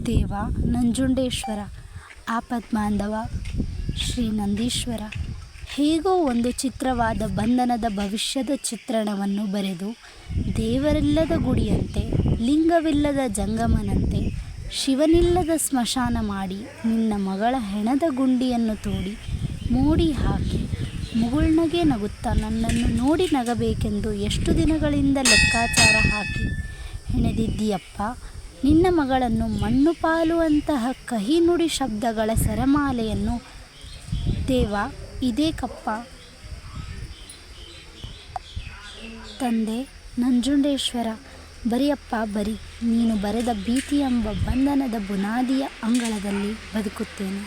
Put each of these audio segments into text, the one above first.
ದೇವ ನಂಜುಂಡೇಶ್ವರ ಆಪದ್ಬಾಂಧವ ಶ್ರೀ ನಂದೀಶ್ವರ ಹೇಗೋ ಒಂದು ಚಿತ್ರವಾದ ಬಂಧನದ ಭವಿಷ್ಯದ ಚಿತ್ರಣವನ್ನು ಬರೆದು ದೇವರಿಲ್ಲದ ಗುಡಿಯಂತೆ ಲಿಂಗವಿಲ್ಲದ ಜಂಗಮನಂತೆ ಶಿವನಿಲ್ಲದ ಸ್ಮಶಾನ ಮಾಡಿ ನಿನ್ನ ಮಗಳ ಹೆಣದ ಗುಂಡಿಯನ್ನು ತೋಡಿ ಮೋಡಿ ಹಾಕಿ ಮುಗುಳ್ನಗೆ ನಗುತ್ತಾ ನನ್ನನ್ನು ನೋಡಿ ನಗಬೇಕೆಂದು ಎಷ್ಟು ದಿನಗಳಿಂದ ಲೆಕ್ಕಾಚಾರ ಹಾಕಿ ಹೆಣೆದಿದ್ದೀಯಪ್ಪ. ನಿನ್ನ ಮಗಳನ್ನು ಮಣ್ಣು ಪಾಲುವಂತಹ ಕಹಿ ನುಡಿ ಶಬ್ದಗಳ ಸರಮಾಲೆಯನ್ನು ದೇವ ಇದೇ ಕಪ್ಪ. ತಂದೆ ನಂಜುಂಡೇಶ್ವರ ಬರಿಯಪ್ಪ ಬರಿ, ನೀನು ಬರೆದ ಭೀತಿ ಎಂಬ ಬಂಧನದ ಬುನಾದಿಯ ಅಂಗಳದಲ್ಲಿ ಬದುಕುತ್ತೇನೆ.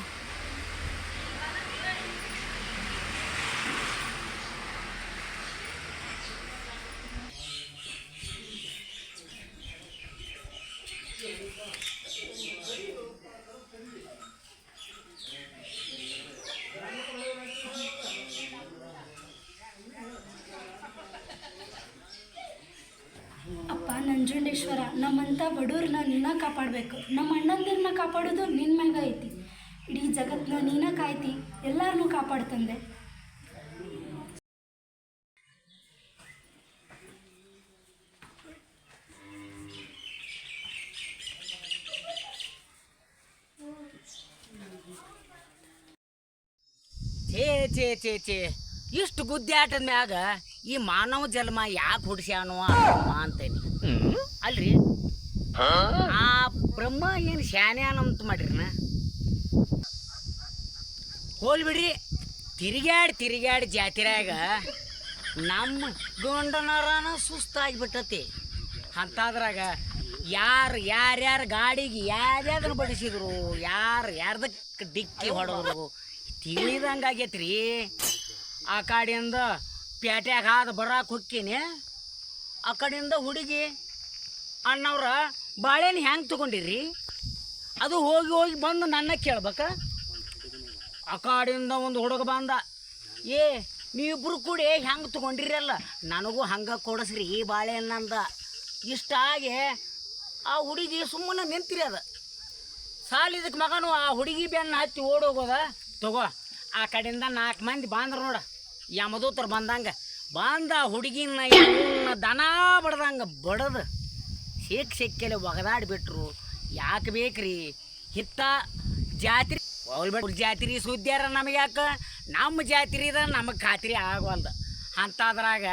ಅಪ್ಪ ನಂಜುಂಡೇಶ್ವರ, ನಮ್ಮಂಥ ಬಡವ್ರನ್ನ ನೀನ ಕಾಪಾಡಬೇಕು. ನಮ್ಮ ಅಣ್ಣಂದಿರನ್ನ ಕಾಪಾಡೋದು ನಿನ್ನ ಮ್ಯಾಗ ಐತಿ. ಇಡೀ ಜಗತ್ತನ್ನ ನೀನ ಕಾಯ್ತಿ, ಎಲ್ಲರನ್ನೂ ಕಾಪಾಡ್ತಂದೆ. ಛೇ ಇಷ್ಟು ಗುದ್ದಾಟದ ಮ್ಯಾಗ ಈ ಮಾನವ ಜನ್ಮ ಯಾಕೆ ಹುಡ್ಸ್ಯಾನೋ ಅಂತೇನಿ. ಅಲ್ರಿ ಆ ಬ್ರಹ್ಮ ಏನು ಶಾನ್ಯಾನಂತ ಮಾಡ್ರಿನ. ಹೋಲ್ ಬಿಡ್ರಿ, ತಿರುಗಾಡಿ ಜಾತಿರಾಗ ನಮ್ಮ ಗಂಡನರನ ಸುಸ್ತಾಗಿಬಿಟ್ಟತಿ. ಅಂತಾದ್ರಾಗ ಯಾರ್ಯಾರ ಗಾಡಿಗೆ ಯಾರ್ಯಾದನ್ನ ಬಡಿಸಿದ್ರು, ಯಾರ್ದಕ್ಕೆ ಡಿಕ್ಕಿ ಹೊಡೆದ್ರು ತಿಳಿದಂಗಾಗೈತ್ರಿ. ಆ ಕಡೆಯಿಂದ ಪೇಟ್ಯಾಗ ಹಾದು ಬರಾಕ್ ಹೊಕ್ಕೀನಿ, ಆ ಕಡೆಯಿಂದ ಹುಡುಗಿ ಅಣ್ಣವ್ರ ಬಾಳೆಹಣ್ಣು ಹೆಂಗೆ ತೊಗೊಂಡಿರಿ ಅದು ಹೋಗಿ ಬಂದು ನನ್ನ ಕೇಳ್ಬೇಕ. ಆ ಕಡೆಯಿಂದ ಒಂದು ಹುಡುಗ ಬಂದ, ನೀವಿಬ್ರು ಕೂಡಿ ಹೆಂಗೆ ತೊಗೊಂಡಿರಲ್ಲ, ನನಗೂ ಹಂಗೆ ಕೊಡಿಸ್ರಿ ಈ ಬಾಳೆಹಣ್ಣಂದ. ಇಷ್ಟಾಗಿ ಆ ಹುಡುಗಿ ಸುಮ್ಮನೆ ನಿಂತಿರಿ. ಅದು ಸಾಲಿದಕ್ಕೆ ಮಗನು ಆ ಹುಡುಗಿ ಬೆನ್ನ ಹತ್ತಿ ಓಡೋಗೋದ. ತಗೋ, ಆ ಕಡೆಯಿಂದ 4 ಮಂದಿ ಬಂದ್ರು ನೋಡ, ಯಮದೂತರು ಬಂದಂಗೆ ಬಂದ ಹುಡುಗಿನ ದನ ಬಡ್ದು ಸಿಕ್ಕೆಲೆ ಒಗದಾಡಿಬಿಟ್ರು. ಯಾಕೆ ಬೇಕ್ರಿ ಹಿತ್ತ ಜಾತ್ರೆ ಜಾತ್ರೆ ಸುದ್ದಿಯಾರ ನಮಗೆ ಯಾಕೆ, ನಮ್ಮ ಜಾತ್ರೆ ಇದ ನಮಗೆ ಖಾತ್ರಿ ಆಗವಲ್ದು. ಅಂತಾದ್ರಾಗ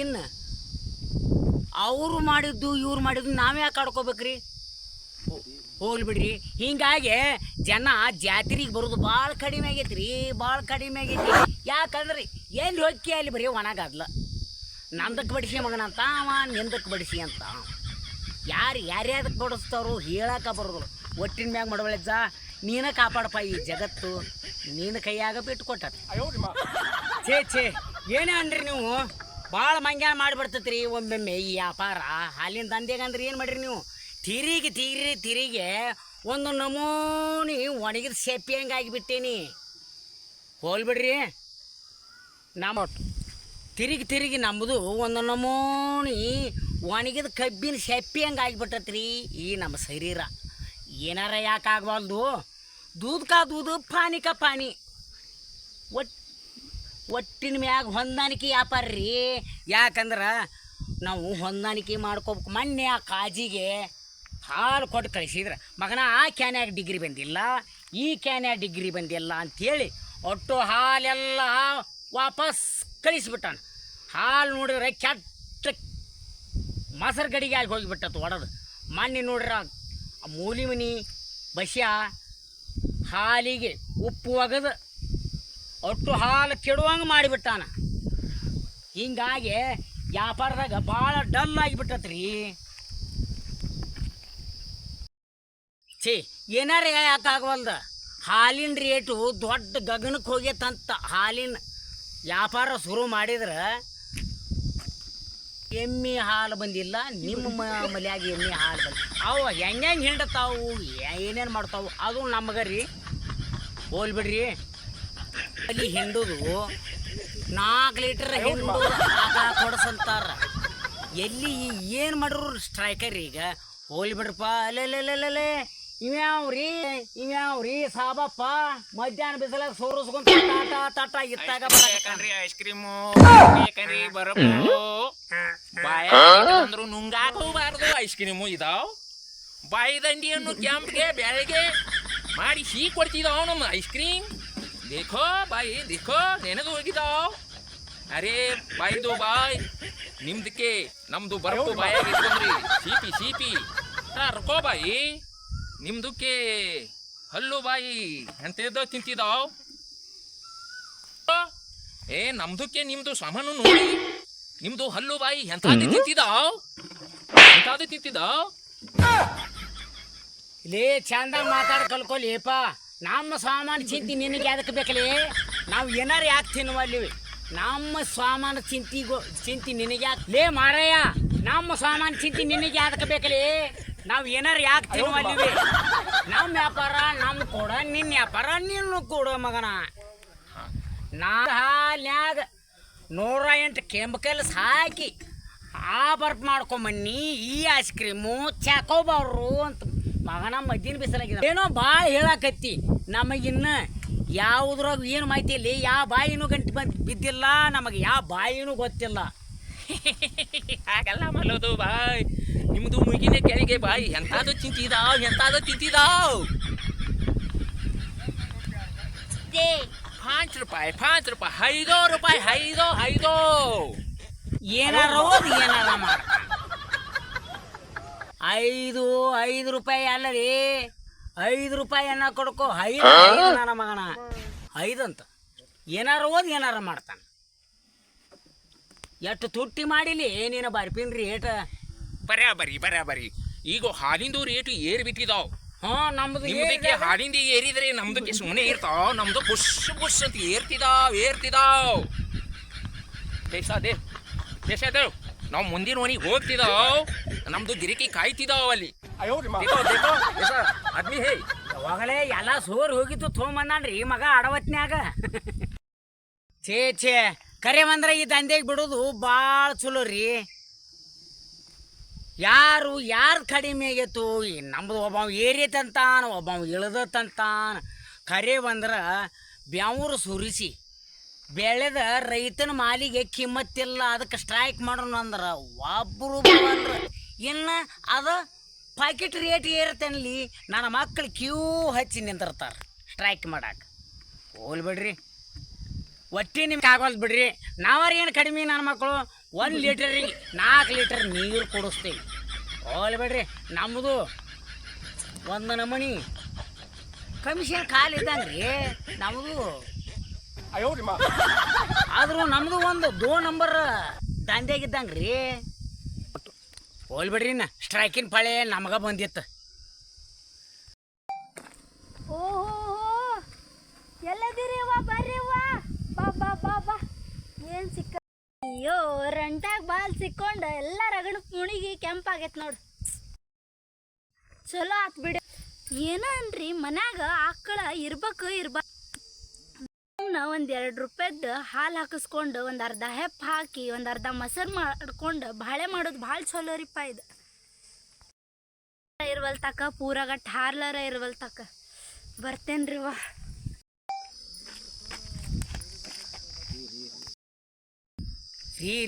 ಇನ್ನು ಅವರು ಮಾಡಿದ್ದು ಇವ್ರು ಮಾಡಿದ್ದು ನಾವೇ ಯಾಕೆ ಆಡ್ಕೋಬೇಕ್ರಿ? ಹೋಗ್ಲಿ ಬಿಡ್ರಿ. ಹಿಂಗಾಗಿ ಜನ ಜಾತ್ರೆಗೆ ಬರೋದು ಭಾಳ ಕಡಿಮೆ ಆಗೈತಿ. ಯಾಕಂದ್ರೆ ಎಲ್ಲಿ ಹೊಕ್ಕಿ ಅಲ್ಲಿ ಬರೀ ಒಣಗಾದ್ಲ. ನಂದಕ್ಕೆ ಬಡಿಸಿ ಮಗನಂತ ಅವ, ನಿಂದಕ್ಕೆ ಬಡಿಸಿ ಅಂತ. ಯಾರ್ಯಾದಕ್ಕೆ ಬಡಿಸ್ತಾರೋ ಹೇಳಕ್ಕೆ ಬರೋದು. ಒಟ್ಟಿನ ಮ್ಯಾಗ ಮಾಡವಳೆಜ್ಜ, ನೀನ ಕಾಪಾಡಪ್ಪ ಈ ಜಗತ್ತು, ನೀನು ಕೈಯಾಗ ಬಿಟ್ಟು ಕೊಟ್ಟ. ಛೇ ಏನೇ ಅನ್ರಿ ನೀವು, ಭಾಳ ಮಂಗ್ಯಾನ ಮಾಡಿಬಿಡ್ತೈತ್ರಿ ಒಮ್ಮೊಮ್ಮೆ ಈ ವ್ಯಾಪಾರ. ಹಾಲಿನ ದಂಧೆಗಂದ್ರೆ ಏನು ಮಾಡಿರಿ ನೀವು, ತಿರಿಗೆ ಒಂದು ನಮೂನಿ ಒಣಗಿದ ಸೆಪ್ಪಿ ಹಂಗಾಗಿಬಿಟ್ಟೇನಿ. ಹೋಲ್ಬಿಡ್ರಿ, ನಮ್ಮ ತಿರುಗಿ ನಮ್ಮದು ಒಂದು ನಮೂನಿ ಒಣಗಿದ ಕಬ್ಬಿನ ಸೆಪ್ಪಿ ಹಂಗಾಗಿಬಿಟ್ಟತ್ರಿ ಈ ನಮ್ಮ ಶರೀರ. ಏನಾರ ಯಾಕೆ ಆಗಬಾರ್ದು, ದೂದ್ಕ ದೂದು ಪಾನಿಕ ಪಾನಿ. ಒಟ್ಟಿನ ಮ್ಯಾಗ ಹೊಂದಾಣಿಕೆ ವ್ಯಾಪಾರ ರೀ. ಯಾಕಂದ್ರೆ ನಾವು ಹೊಂದಾಣಿಕೆ ಮಾಡ್ಕೋಬೇಕು. ಮೊನ್ನೆ ಆ ಕಾಜಿಗೆ ಹಾಲು ಕೊಟ್ಟು ಕಳಿಸಿದ್ರೆ ಮಗನ ಆ ಕ್ಯಾನ್ಯಾಗ ಡಿಗ್ರಿ ಬಂದಿಲ್ಲ, ಈ ಕ್ಯಾನ್ಯಾಗ ಡಿಗ್ರಿ ಬಂದಿಲ್ಲ ಅಂಥೇಳಿ ಒಟ್ಟು ಹಾಲೆಲ್ಲ ವಾಪಸ್ ಕಳಿಸ್ಬಿಟ್ಟಾನ. ಹಾಲು ನೋಡಿದ್ರೆ ಕೆಟ್ಟ ಮೊಸರು ಗಡಿಗೆ ಆಗಿ ಹೋಗಿಬಿಟ್ಟತ್ತು ಒಡೆದು. ಮೊನ್ನೆ ನೋಡ್ರ ಮೂಲಿ ಮನಿ ಬಸ್ಯ ಹಾಲಿಗೆ ಉಪ್ಪು ಒಗದು ಒಟ್ಟು ಹಾಲು ಕೆಡುವಂಗೆ ಮಾಡಿಬಿಟ್ಟಾನ. ಹಿಂಗಾಗಿ ವ್ಯಾಪಾರದಾಗ ಭಾಳ ಡಲ್ ಆಗಿಬಿಟ್ಟತ್ರಿ. ಏನಾರ ಯಾಕಾಗವಲ್ದ, ಹಾಲಿನ ರೇಟು ದೊಡ್ಡ ಗಗನಕ್ಕೆ ಹೋಗ್ಯತಂತ. ಹಾಲಿನ ವ್ಯಾಪಾರ ಶುರು ಮಾಡಿದ್ರೆ ಎಮ್ಮೆ ಹಾಲು ಬಂದಿಲ್ಲ, ನಿಮ್ಮ ಮಲ್ಯಾಗ ಎಮ್ಮೆ ಹಾಲು ಬಂದ. ಅವು ಹೆಂಗೆ ಹಿಂಡತಾವು, ಏನೇನು ಮಾಡ್ತಾವು ಅದು ನಮಗೆ ರೀ. ಹೋಲ್ಬಿಡ್ರಿ, ಅಲ್ಲಿ ಹಿಂಡುದು 4 ಲೀಟರ್ ಹಿಂಡು ಕೊಡಸಂತಾರ. ಎಲ್ಲಿ ಏನು ಮಾಡ್ರು ಸ್ಟ್ರೈಕರ್ ಈಗ. ಹೋಲಿ ಬಿಡ್ರಪ್ಪ, ಅಲ್ಲೇ ಇವ್ಯಾವ್ರಿ ಸಾಬಪ್ಪ ಮಧ್ಯಾಹ್ನ ಬಿಸಿಲಾಗ ಸೋರಿಸ್ಕೊಂತ ತಟ ಇತ್ತಾಗ ಬೇಕನ್ರಿ ಐಸ್ ಕ್ರೀಮು ಬೇಕನ್ರಿ ಬರಬಹುದು ಬಾಯ ಅಂದ್ರು ನುಂಗಾಕ ಹೋಗ್ಬಾರ್ದು ಐಸ್ ಕ್ರೀಮು ಇದಾವ್ ಬಾಯಿ ದಂಡಿಯನ್ನು ಕೆಂಪ್ಗೆ ಬೆಳಗ್ಗೆ ಮಾಡಿ ಸಿಹಿ ಕೊಡ್ತಿದ್ದಾವ್ ನಮ್ಮ ಐಸ್ ಕ್ರೀಮ್ ದೇಖೋ ಬಾಯಿ ದೇಖೋ ನೆನೆದು ಹೋಗಿದಾವ್ ಅರೇ ಬಾಯಿದು ಬಾಯ್ ನಿಮ್ದಕ್ಕೆ ನಮ್ದು ಬರಪ್ಪು ಬಾಯಾಗ ಇಟ್ಕೊಂಡ್ರಿ ಸಿಪಿ ರೊಕ್ಕೋ ಬಾಯಿ ನಿಮ್ದಕ್ಕೆ ಹಲ್ಲು ಬಾಯಿ ಎಂತ ತಿಂತಿದಾವ್ ಏ ನಮ್ದಕ್ಕೆ ನಿಮ್ದು ಸಾಮಾನು ನೋಡಿ ನಿಮ್ದು ಹಲ್ಲು ಬಾಯಿ ಎಂತಾದು ತಿಂತಿದಾವ್ ಲೇ ಚಂದ ಮಾತಾಡ್ ಕಲ್ಕೊಲಿಪ್ಪ ನಮ್ಮ ಸಾಮಾನು ಚಿಂತಿ ನಿನಗೆ ಯಾದಕ್ಕೆ ಬೇಕಲೇ ನಾವು ಏನಾರು ಯಾಕೆ ತಿನ್ನುವಲ್ಲಿ ನಮ್ಮ ಸಾಮಾನು ಚಿಂತಿ ನಿನಗೆ ಯಾಕೆ ಲೇ ಮಾರಯ್ಯ ನಮ್ಮ ಸಾಮಾನು ಚಿಂತಿ ನಿನಗೆ ಯಾದಕ್ಕೆ ಬೇಕಲೇ ನಾವು ಏನಾರು ಯಾಕೆ ತಿನ್ನುವಲ್ಲಿ ನಮ್ಮ ವ್ಯಾಪಾರ ನಮ್ಮ ಕೊಡ ನಿನ್ನ ವ್ಯಾಪಾರ ನಿನ್ನ ಕೊಡೋ ಮಗನ ನಾ ಹಾಲ್ಯಾಗ 108 ಕೆಮಿಕಲ್ಸ್ ಹಾಕಿ ಬರ್ಪ್ ಮಾಡ್ಕೊಂಬನ್ನಿ ಈ ಐಸ್ ಕ್ರೀಮು ಚಾಕೋಬಾರ್ರು ಅಂತ ಮಗನ ಮದ್ದಿನ ಬಿಸಿಲಾಗಿದೆ ಏನೋ ಭಾಳ ಹೇಳಾಕತ್ತಿ ನಮಗಿನ್ನ ಯಾವುದ್ರಾಗ ಏನು ಮಾಹಿತಿ ಇಲ್ಲಿ ಯಾವ ಬಾಯಿನೂ ಗಂಟು ಬಿದ್ದಿಲ್ಲ ನಮಗೆ ಯಾವ ಬಾಯಿನೂ ಗೊತ್ತಿಲ್ಲ ಹಾಗಲ್ಲ ಮಲ್ಲೋದು ಬಾಯ್ ನಿಮ್ದು ಮುಗಿನ ಕೆಳಗೆ ಬಾಯಿ ಎಂತಾದು ತಿಂತಿದಾವ್ ₹5 ₹5 ಏನಾರ ಮಾಡ ಐದು ರೂಪಾಯಿ ಅಲ್ಲರಿ ₹5 ಅನ್ನ ಕೊಡ್ಕೋ ನನ್ನ ಮಗನ 5 ಅಂತ ಏನಾರ ಮಾಡ್ತಾನೆ ಎಷ್ಟು ತುಟ್ಟಿ ಮಾಡಿಲಿ ನೀನು ಬರ್ಪಿನ್ ರೇಟ್ ಬರಾಬರಿ ಈಗ ಹಾಲಿಂದು ರೇಟ್ ಏರ್ ಬಿಟ್ಟಿದಾವ್ ನಮ್ದು ನಿಮ್ದಕ್ಕೆ ಹಾಲಿಂದ ಏರಿದ್ರೆ ನಮ್ದಕ್ಕೆ ಸುಮ್ಮನೆ ಇರ್ತಾವ್ ನಮ್ದು ಬುಷ್ ಅಂತ ಏರ್ತಿದಾವ್ ದೇಶದೇವ್ ನಾವು ಮುಂದಿನ ಮನೆಗೆ ಹೋಗ್ತಿದಾವ್ ನಮ್ದು ಗಿರಿಕಿ ಕಾಯ್ತಿದಾವ್ ಅಲ್ಲಿ ಆದ್ಮಿ ಹೇ ಯಾವಾಗಲೇ ಎಲ್ಲ ಸೋರ್ ಹೋಗಿತ್ತು ತೊಗೊಂಬಂದ್ರಿ ಮಗ ಅಡವತ್ನ್ಯಾಗ ಛೇ ಕರೆ ಬಂದ್ರೆ ಈ ದಂಧೆಗೆ ಬಿಡೋದು ಭಾಳ ಚಲೋ ರೀ ಯಾರು ಕಡಿಮೆ ಆಗೈತು ನಮ್ದು ಒಬ್ಬ ಏರಿತಂತಾನ ಒಬ್ಬ ಇಳ್ದತಂತಾನ ಕರೆ ಬಂದ್ರೆ ಬ್ಯಾವ್ರು ಸುರಿಸಿ ಬೆಳೆದ ರೈತನ ಮಾಲಿಗೆ ಕಿಮ್ಮತ್ತಿಲ್ಲ ಅದಕ್ಕೆ ಸ್ಟ್ರೈಕ್ ಮಾಡೋಣ ಅಂದ್ರೆ ಒಬ್ಬರು ಅಂದ್ರೆ ಇನ್ನು ಅದು ಪಾಕೆಟ್ ರೇಟ್ ಏರ್ತನಲ್ಲಿ ನನ್ನ ಮಕ್ಕಳು ಕ್ಯೂ ಹಚ್ಚಿ ನಿಂತಿರ್ತಾರೆ ಸ್ಟ್ರೈಕ್ ಮಾಡಕ್ಕೆ ಹೋಲ್ಬಿಡ್ರಿ ಒಟ್ಟಿ ನಿಮ್ಗೆ ಆಗೋದು ಬಿಡ್ರಿ ನಾವಾರು ಏನು ಕಡಿಮೆ ನನ್ನ ಮಕ್ಕಳು 1 ಲೀಟರಿಗೆ 4 ಲೀಟರ್ ನೀರು ಕೊಡಿಸ್ತೀವಿ ಹೋಲ್ಬಿಡ್ರಿ ನಮ್ಮದು ಒಂದು ನಮೂನಿ ಕಮಿಷನ್ ಖಾಲಿದ್ದಂಗೆ ರೀ ನಮ್ಮದು ಆದ್ರೂ ನಮ್ದು ಒಂದು 2 ನಂಬರ್ ದಂಧೆಗಿದ್ದಂಗೆ ರೀ ಹೋಲ್ಬಿಡ್ರಿ ನಾ ಸ್ಟ್ರೈಕಿನ ಪಳೆ ನಮಗ ಬಂದಿತ್ತು ಎಲ್ಲದಿರಿ ಬರ್ರಿ ಬಾ ಏನು ಸಿಕ್ಕ ಅಯ್ಯೋ ರಂಟಾಗ ಬಾಲ್ ಸಿಕ್ಕೊಂಡು ಎಲ್ಲ ರಗಣ ಮುಣಿಗಿ ಕೆಂಪಾಗೈತೆ ನೋಡು ಚಲೋ ಆತ್ ಬಿಡಿ ಏನನ್ರಿ ಮನ್ಯಾಗ ಆಕಳ ಇರ್ಬೇಕು ಒಂದು ₹2 ಹಾಲು ಹಾಕಿಸ್ಕೊಂಡು ಒಂದು ಅರ್ಧ ಹೆಪ್ಪು ಹಾಕಿ ಒಂದು ಅರ್ಧ ಮೊಸರು ಮಾಡ್ಕೊಂಡು ಬಾಳೆ ಮಾಡೋದು ಭಾಳ ಚಲೋ ರೀಪ್ಪ ಇದು ಇರ್ವಲ್ ತಕ ಪೂರಾಗಟ್ಟು ಹಾರ್ಲರ ಇರ್ವಲ್ ತಕ ಬರ್ತೇನ್ರಿ ವಾ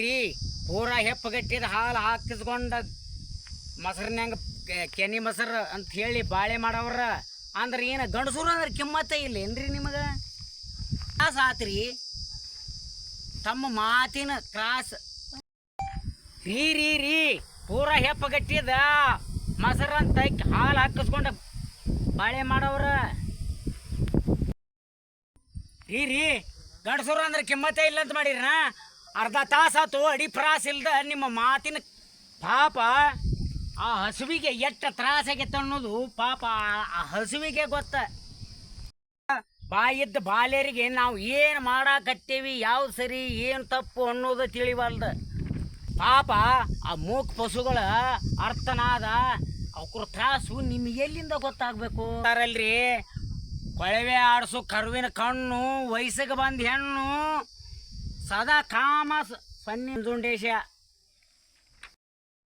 ರೀ ಪೂರಾ ಹೆಪ್ಪಗಟ್ಟಿದ ಹಾಲು ಹಾಕಿಸ್ಕೊಂಡ ಮೊಸರಿನಂಗೆ ಕೆನಿ ಮೊಸರು ಅಂತ ಹೇಳಿ ಬಾಳೆ ಮಾಡವ್ರ ಅಂದ್ರೆ ಏನು ಗಂಡಸೂರು ಅಂದ್ರೆ ಕಿಮ್ಮತ್ತ ಇಲ್ಲ ಏನ್ರಿ ನಿಮಗೆ ಕ್ರಾಸ್ ಆತ್ರಿ ತಮ್ಮ ಮಾತಿನ ಕ್ರಾಸ್ ರೀ ಪೂರಾ ಹೆಪ್ಪಗಟ್ಟಿದ ಮೊಸರು ಅಂತ ಹಾಲು ಹಾಕಿಸ್ಕೊಂಡ ಬಾಳೆ ಮಾಡವ್ರ ರೀ ಗಂಡಸೂರು ಅಂದ್ರೆ ಕಿಮ್ಮತ್ತ ಇಲ್ಲ ಅಂತ ಮಾಡಿರ ಅರ್ಧ ತಾಸಾತು ಅಡಿ ಪ್ರಾಸ್ ಇಲ್ದ ನಿಮ್ಮ ಮಾತಿನ ಪಾಪ ಆ ಹಸುವಿಗೆ ಎಷ್ಟು ತ್ರಾಸಾಗೈತೆ ಅನ್ನೋದು ಪಾಪ ಆ ಹಸುವಿಗೆ ಗೊತ್ತ ಬಾಯಿದ್ದ ಬಾಲ್ಯರಿಗೆ ನಾವು ಏನು ಮಾಡಾಕತ್ತೀವಿ ಯಾವ್ದು ಸರಿ ಏನು ತಪ್ಪು ಅನ್ನೋದು ತಿಳಿವಲ್ದು ಪಾಪ ಆ ಮೂಕ್ ಪಶುಗಳ ಅರ್ಥನಾದ ಅವ್ರ ತ್ರಾಸು ನಿಮ್ಗೆ ಎಲ್ಲಿಂದ ಗೊತ್ತಾಗಬೇಕು ಅಲ್ರಿ ಕೊಳವೆ ಆಡಿಸು ಕರುವಿನ ಕಣ್ಣು ವಯಸ್ಸಿಗೆ ಬಂದ ಹೆಣ್ಣು ಸದಾ ಕಾಮ ಸನ್ನಿ ದುಂಡೇಶ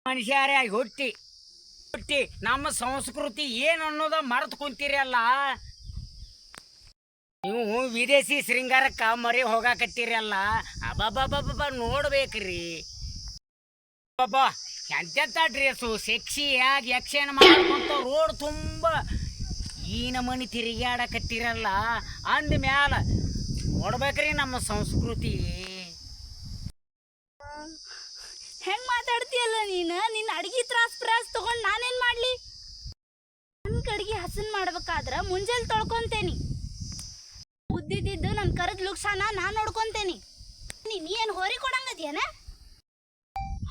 ಮನುಷ್ಯರೇ ಹುಟ್ಟಿ ಹುಟ್ಟಿ ನಮ್ಮ ಸಂಸ್ಕೃತಿ ಏನು ಅನ್ನೋದ ಮರೆತು ಕುಂತೀರಲ್ಲ. ನೀವು ವಿದೇಶಿ ಶೃಂಗಾರಕ್ಕೆ ಮರಿ ಹೋಗಾಕತ್ತೀರಲ್ಲ, ಅಬ್ಬಬ್ಬಬ್ಬ ನೋಡ್ಬೇಕ್ರಿ. ಬಾಬಾ ಎಂತೆಂಥ ಡ್ರೆಸ್ಸು ಸೆಕ್ಸಿಯಾಗಿ ಯಕ್ಷಗಾನ ಮಾಡ್ಕೊಂತ ರೋಡ್ ತುಂಬ ಈ ನಮೂನಿ ತಿರುಗಾಡಕತ್ತೀರಲ್ಲ, ಅಂದ ಮ್ಯಾಲ ನೋಡ್ಬೇಕ್ರಿ ನಮ್ಮ ಸಂಸ್ಕೃತಿ. ಹೆಂಗ್ ಮಾತಾಡ್ತೀಯಲ್ಲ ನೀನು? ನಿನ್ನ ಅಡ್ಗಿ ತ್ರಾಸ್ ತಗೊಂಡು ನಾನೇನ್ ಮಾಡ್ಲಿ? ನನ್ನ ಕಡ್ಗಿ ಹಸನ್ ಮಾಡ್ಬೇಕಾದ್ರ ಮುಂಜಾನೆ ತೊಳ್ಕೊಂತೇನಿ. ಉದ್ದಿದ್ದು ನನ್ನ ಕರದ್ ಲುಕ್ಸಾನ ನಾನ್ ನೋಡ್ಕೊಂತೇನಿ. ನೀ ಏನ್ ಹೋರಿ ಕೊಡಂಗದ್ಯಾನ?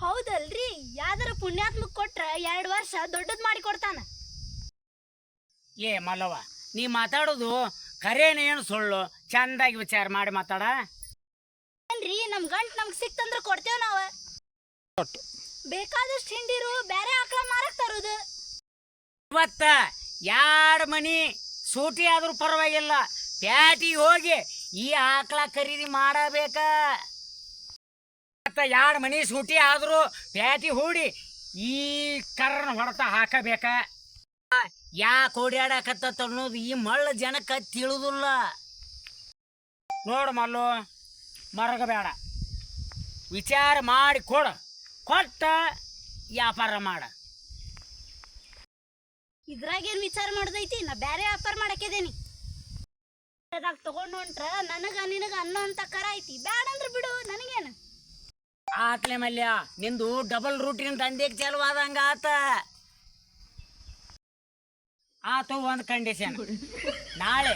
ಹೌದಲ್ರಿ, ಯಾವ್ದಾರ ಪುಣ್ಯಾತ್ಮಕ್ ಕೊಟ್ರ 2 ವರ್ಷ ದೊಡ್ಡದ್ ಮಾಡಿ ಕೊಡ್ತಾನ. ಏ ಮಲ್ಲವ್ವ, ನೀ ಮಾತಾಡೋದು ಖರೇನೇನು ಸುಳ್ಳು? ಚಂದಾಗಿ ವಿಚಾರ ಮಾಡಿ ಮಾತಾಡ. ಏನ್ರಿ, ನಮ್ ಗಂಟ್ ನಮ್ಗ್ ಸಿಕ್ತಂದ್ರ ಕೊಡ್ತೇವ್ ನಾವ. ಬೇಕಾದಷ್ಟು ಹಿಂಡಿರು ಬೇರೆ ಆಕಳ ಮಾರಕ್ ತರುದು. ಇವತ್ತ 2 ಮನಿ ಸೂಟಿ ಆದ್ರೂ ಪರವಾಗಿಲ್ಲ, ಪ್ಯಾಟಿ ಹೋಗಿ ಈ ಆಕಳ ಖರೀದಿ ಮಾಡಬೇಕ. 2 ಮನಿ ಸೂಟಿ ಆದ್ರೂ ಪ್ಯಾಟಿ ಹೂಡಿ ಈ ಕರ್ನ ಹೊಡೆತ ಹಾಕಬೇಕ. ಯಾಕೆ ಓಡಾಡಕತ್ತ ಅನ್ನೋದು ಈ ಮಳ್ಳ ಜನಕ್ಕೆ ತಿಳಿದಿಲ್ಲ. ನೋಡು ಮಲ್ಲು, ಮರಗಬೇಡ, ವಿಚಾರ ಮಾಡಿ ಕೊಟ್ಟ ವ್ಯಾಪಾರ ಮಾಡ. ಇದ್ರಾಗೇನ್ ವಿಚಾರ ಮಾಡೋದೈತಿ? ನಾ ಬ್ಯಾರೆ ವ್ಯಾಪಾರ ಮಾಡಕ್ಕಿದೇನಿ. ಅದಾಗ ತಗೊಂಡ್ ಹೊಂಟ್ರ ನಿನಗ ಅನ್ನೋ ಅಂತ ಕರ ಐತಿ. ಬ್ಯಾಡ ಅಂದ್ರ ಬಿಡು, ನನಗೇನು ಆತ್ಲೆ ಮಲ್ಯ, ನಿಂದು ಡಬಲ್ ರೂಟಿನ ದಂಧೆಗೆ ಚಾಲು ಆದಂಗ ಆತು ಒಂದು ಕಂಡೀಷನ್. ನಾಳೆ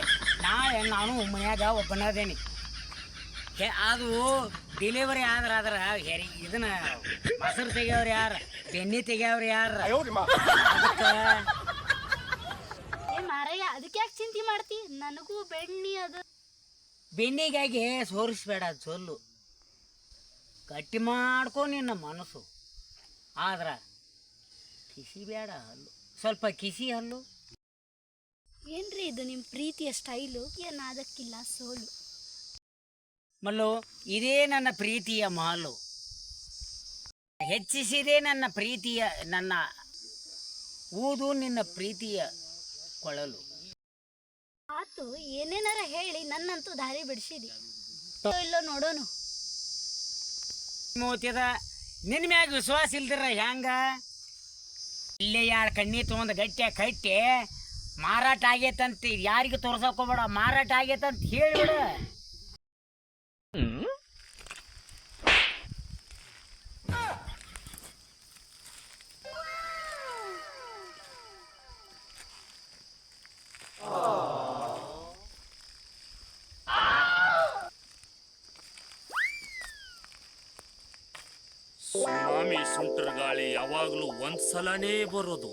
ನಾನು ಮನ್ಯಾಗ ಒಬ್ಬನದೇನಿ. ಅದು ಡೆಲಿವರಿ ಆದ್ರ ಇದನ್ನ ಮೊಸರು ತೆಗಿಯೋರು ಯಾರು, ಬೆನ್ನಿ ತೆಗಿಯೋರು ಯಾರು? ಅದಕ್ಕೆ ಮಾರಯ್ಯ, ಅದಕ್ಕೆ ಯಾಕೆ ಚಿಂತೆ ಮಾಡ್ತಿ? ನನಗೂ ಬೆಣ್ಣಿ ಅದು ಬೆನ್ನಿಗಾಗಿ ಸೋರಿಸ್ಬೇಡ ಸೊಲ್ಲು, ಗಟ್ಟಿ ಮಾಡ್ಕೊ ನಿನ್ನ ಮನಸ್ಸು. ಆದ್ರ ಕಿಸಿ ಬೇಡ ಹಲ್ಲು, ಸ್ವಲ್ಪ ಕಿಸಿ ಹಲ್ಲು. ಏನ್ರಿ ಇದು ನಿಮ್ಮ ಪ್ರೀತಿಯ ಸ್ಟೈಲು? ಏನಾದಕ್ಕಿಲ್ಲ ಸೋಲು. ಮಲ್ಲು, ಇದೇ ನನ್ನ ಪ್ರೀತಿಯ ಮಾಲು, ಹೆಚ್ಚಿಸಿದೆ ನನ್ನ ಪ್ರೀತಿಯ, ನನ್ನ ಊದು ನಿನ್ನ ಪ್ರೀತಿಯ ಕೊಳಲು. ಆತು, ಏನೇನಾರ ಹೇಳಿ ನನ್ನಂತೂ ದಾರಿ ಬಿಡಿಸಿದಿ. ಇಲ್ಲೋ ನೋಡೋನು. ಮೂತಿದ ನಿನ್ನ ಮ್ಯಾಗ ವಿಶ್ವಾಸ ಇಲ್ದಿರ ಹೆಂಗ? ಇಲ್ಲೇ 2 ಕಣ್ಣಿ ತೊಗೊಂಡು ಗಟ್ಟಿಯಾಗಿ ಕಟ್ಟಿ ಮಾರಾಟ ಆಗೈತಂತ ಯಾರಿಗೂ ತೋರ್ಸಕ್ ಹೋಗ್ಬೇಡ, ಮಾರಾಟ ಆಗೈತಂತ ಹೇಳಿಬಿಡ. ಸುನಾಮಿ ಸುಂಟರ್ ಗಾಳಿ ಯಾವಾಗಲೂ ಒಂದ್ಸಲನೇ ಬರೋದು.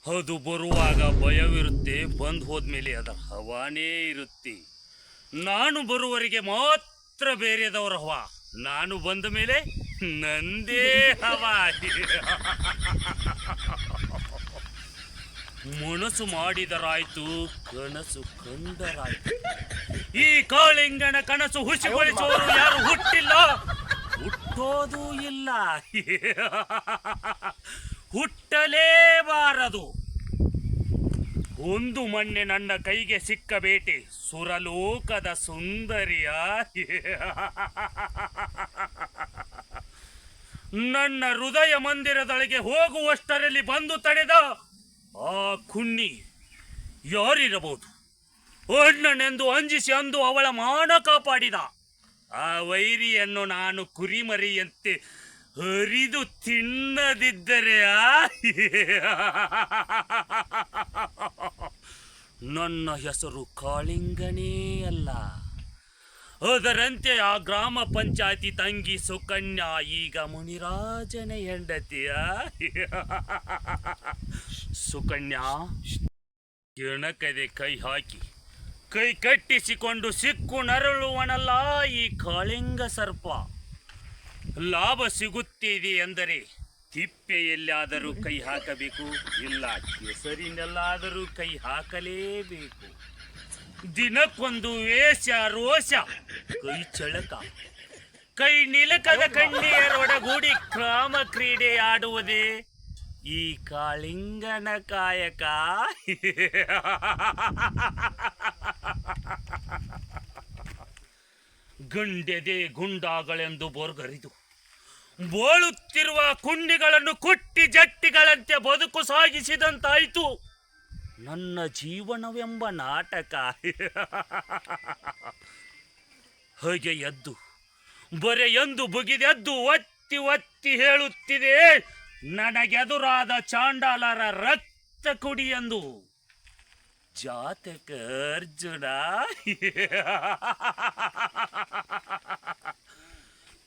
ಅದು ಬರುವಾಗ ಭಯವಿರುತ್ತೆ, ಬಂದು ಹೋದ್ಮೇಲೆ ಅದರ ಹವಾನೇ ಇರುತ್ತೆ. ನಾನು ಬರುವವರೆಗೆ ಮಾತ್ರ ಬೇರೆದವರ ಹವಾ, ನಾನು ಬಂದ ಮೇಲೆ ನಂದೇ ಹವಾ. ಮನಸ್ಸು ಮಾಡಿದರಾಯ್ತು, ಕನಸು ಕಂಡರಾಯ್ತು. ಈ ಕಾಳಿಂಗನ ಕನಸು ಹುಸಿಗೊಳಿಸೋರು ಯಾರು ಹುಟ್ಟಿಲ್ಲ, ಹುಟ್ಟೋದು ಇಲ್ಲ, ಹುಟ್ಟಲೇಬಾರದು. ಒಂದು ಮೊನ್ನೆ ನನ್ನ ಕೈಗೆ ಸಿಕ್ಕ ಬೇಟೆ ಸುರಲೋಕದ ಸುಂದರಿಯ. ನನ್ನ ಹೃದಯ ಮಂದಿರದೊಳಗೆ ಹೋಗುವಷ್ಟರಲ್ಲಿ ಬಂದು ತಡೆದ ಆ ಕುಣ್ಣಿ ಯಾರಿರಬಹುದು? ಅಣ್ಣನೆಂದು ಅಂಜಿಸಿ ಅಂದು ಅವಳ ಮಾನ ಕಾಪಾಡಿದ ಆ ವೈರಿಯನ್ನು ನಾನು ಕುರಿಮರಿಯಂತೆ ಹರಿದು ತಿನ್ನದಿದ್ದರೆ ನನ್ನ ಹೆಸರು ಕಾಳಿಂಗನೇ ಅಲ್ಲ. ಅದರಂತೆ ಆ ಗ್ರಾಮ ಪಂಚಾಯತಿ ತಂಗಿ ಸುಕನ್ಯಾ ಈಗ ಮುನಿರಾಜನ ಹೆಂಡತಿಯ. ಸುಕನ್ಯಾ ಕೆಣಕದೆ ಕೈ ಹಾಕಿ ಕೈ ಕಟ್ಟಿಸಿಕೊಂಡು ಸಿಕ್ಕು ನರಳುವನಲ್ಲ ಈ ಕಾಳಿಂಗ ಸರ್ಪ. ಲಾಭ ಸಿಗುತ್ತಿದೆ ಎಂದರೆ ತಿಪ್ಪೆಯಲ್ಲಾದರೂ ಕೈ ಹಾಕಬೇಕು, ಇಲ್ಲ ಕೆಸರಿನಲ್ಲಾದರೂ ಕೈ ಹಾಕಲೇಬೇಕು. ದಿನಕ್ಕೊಂದು ವೇಷ ರೋಷ, ಕೈ ಚಳಕ, ಕೈ ನಿಲಕದ ಕಣ್ಣಿಯರೊಡಗೂಡಿ ಕಾಮ ಕ್ರೀಡೆ ಆಡುವುದೇ ಈ ಕಾಳಿಂಗನ ಕಾಯಕ ಗಂಡೆದೆ ಗುಂಡಾಗಳೆಂದು ಬೋರ್ಗರಿದು ಬೋಳುತ್ತಿರುವ ಕುಂಡಿಗಳನ್ನು ಕುಟ್ಟಿ ಜಟ್ಟಿಗಳಂತೆ ಬದುಕು ಸಾಗಿಸಿದಂತಾಯಿತು ನನ್ನ ಜೀವನವೆಂಬ ನಾಟಕ. ಹಾಗೆ ಎದ್ದು ಬರೆಯೆಂದು ಬುಗಿದೆದ್ದು ಒತ್ತಿ ಒತ್ತಿ ಹೇಳುತ್ತಿದೆ, ನನಗೆದುರಾದ ಚಾಂಡಾಲರ ರಕ್ತ ಕುಡಿಯೆಂದು. ಜಾತಕ ಅರ್ಜುನ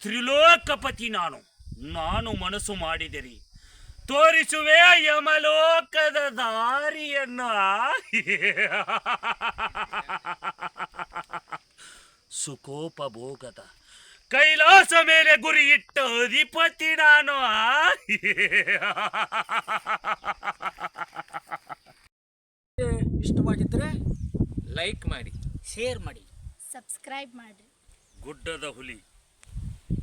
ತ್ರಿಲೋಕಪತಿ ನಾನು ಮನಸ್ಸು ಮಾಡಿದಿರಿ ತೋರಿಸುವೆ ಯಮಲೋಕದ ದಾರಿಯನ್ನು. ಸುಖೋಪಭೋಗದ ಕೈಲಾಸ ಮೇಲೆ ಗುರಿ ಇಟ್ಟ ಅಧಿಪತಿ ನಾನು. ಇಷ್ಟವಾಗಿದ್ದರೆ ಲೈಕ್ ಮಾಡಿ, ಶೇರ್ ಮಾಡಿ. ಸಬ್ಸ್ಕ್ರೈಬ್ ಮಾಡ್ರಿ. ಗುಡ್ಡದ ಹುಲಿ